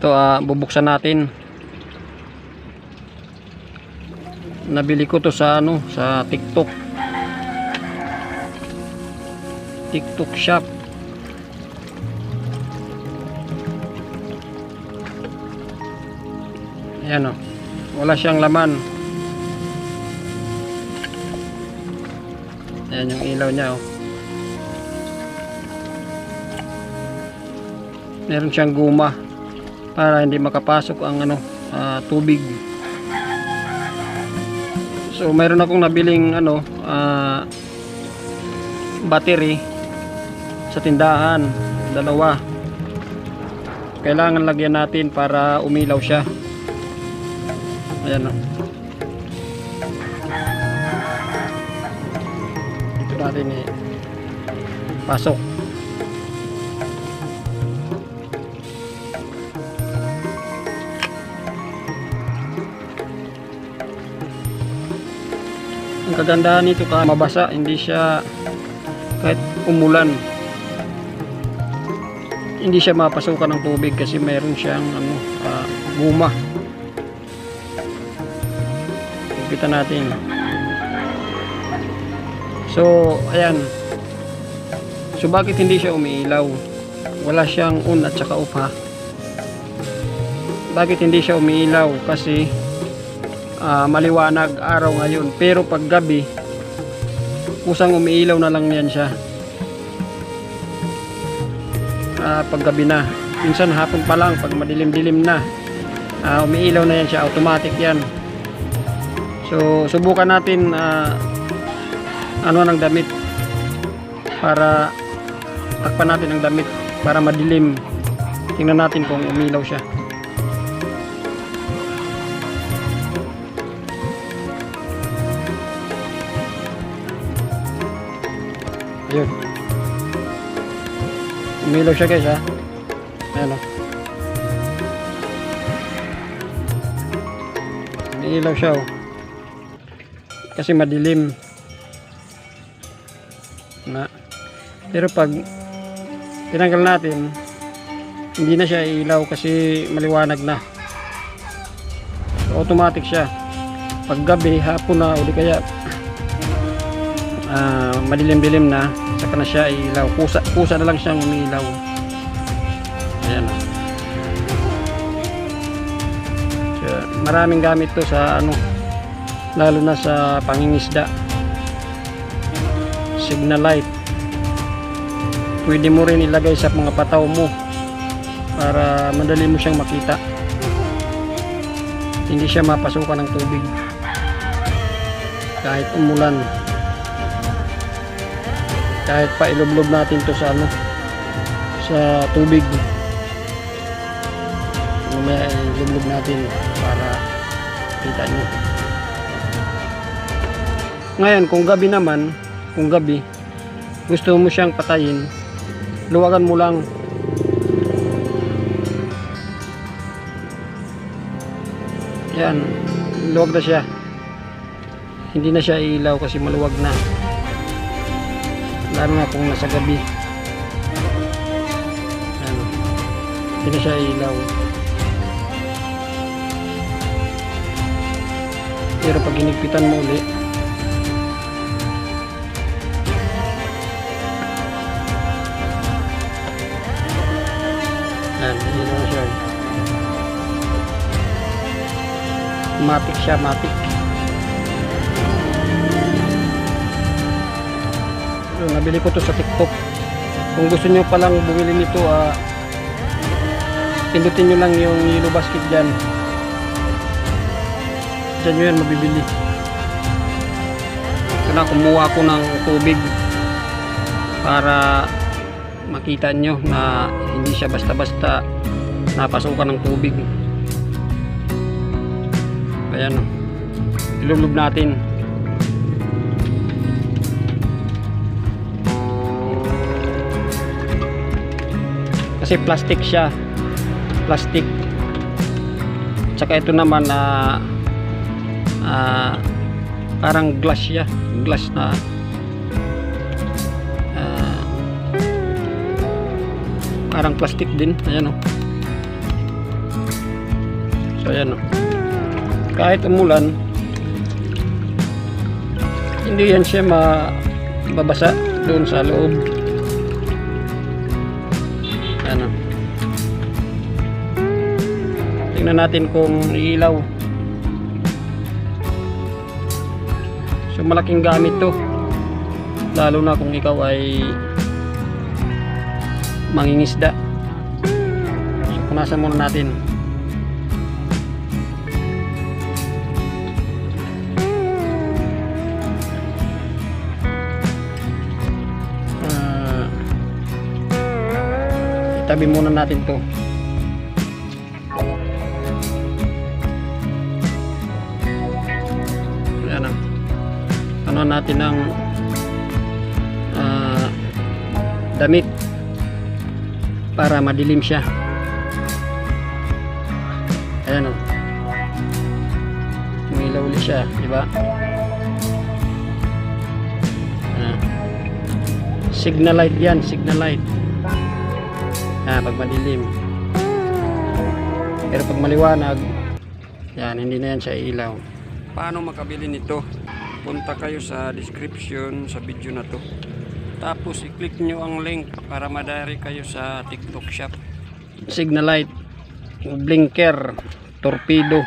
Ito bubuksan natin. Nabili ko to sa sa TikTok shop. Ayan wala siyang laman. Ayan yung ilaw niya meron siyang guma para hindi makapasok ang tubig. So mayroon akong nabiling battery sa tindahan, dalawa. Kailangan lagyan natin para umilaw siya. Ayan dito natin pasok. Ang kagandahan nito mabasa, hindi siya kahit umulan hindi siya mapasukan ng tubig kasi meron siyang guma. Ipitan natin. So ayan, so bakit hindi siya umiilaw? Wala siyang on at saka off Bakit hindi siya umiilaw? Kasi maliwanag araw ngayon, pero pag gabi kusang umiilaw na lang yan siya. Pag gabi na, minsan hapon pa lang, pag madilim-dilim na umiilaw na yan siya, automatic yan. So subukan natin ng damit para takpan natin ang damit para madilim. Tingnan natin kung umilaw siya. Ayun. Umilaw siya guys Ayan umilaw siya kasi madilim na. Pero pag tinanggal natin, hindi na siya ilaw kasi maliwanag na. So, automatic siya. Pag gabi, hapon na o di kaya madilim-dilim na, saka na siya ilaw. Kusa na lang siyang umilaw. Ayan so, maraming gamit to sa lalo na sa pangingisda. Signal light, pwede mo rin ilagay sa mga pataw mo para madali mo siyang makita, hindi siya mapasukan ng tubig kahit umulan. Kahit pa ilublob natin to sa sa tubig, mamaya ilublob natin para kita nyo. Ngayon kung gabi naman, gusto mo siyang patayin, luwagan mo lang. Yan, luwag na siya, hindi na siya ilaw kasi maluwag na, lalo na kung nasa gabi. Ayan, hindi na siya ilaw. Pero pag hinigpitan mo ulit, ayan, hindi na siya. Matic siya, matic. So, nabili ko to sa TikTok. Kung gusto nyo palang bumili nito, pindutin nyo lang yung yellow basket dyan. Dyan nyo yan mabibili. Ito na, kumuha ako ng tubig para makita nyo na hindi siya basta-basta napasukan ng tubig. Ayan, ilulub natin. Kasi plastic siya, plastic. Tsaka ito naman parang glass siya, glass na parang plastic din. Ayan So ayan, kahit umulan, hindi yan siya mababasa doon sa loob. Ano, tingnan natin kung ilaw. So malaking gamit to, lalo na kung ikaw ay mangingisda. So punasan muna natin. Itabi muna natin to. Ayan, ano natin ng damit para madilim siya. Ayan, umilaw ulit siya, di ba? Signal light yan, signal light. Pag madilim. Pero pag maliwanag, yan, hindi na yan siya ilaw. Paano makabili nito? Punta kayo sa description sa video na to. Tapos i-click nyo ang link para madari kayo sa TikTok shop. Signal light, blinker, torpedo.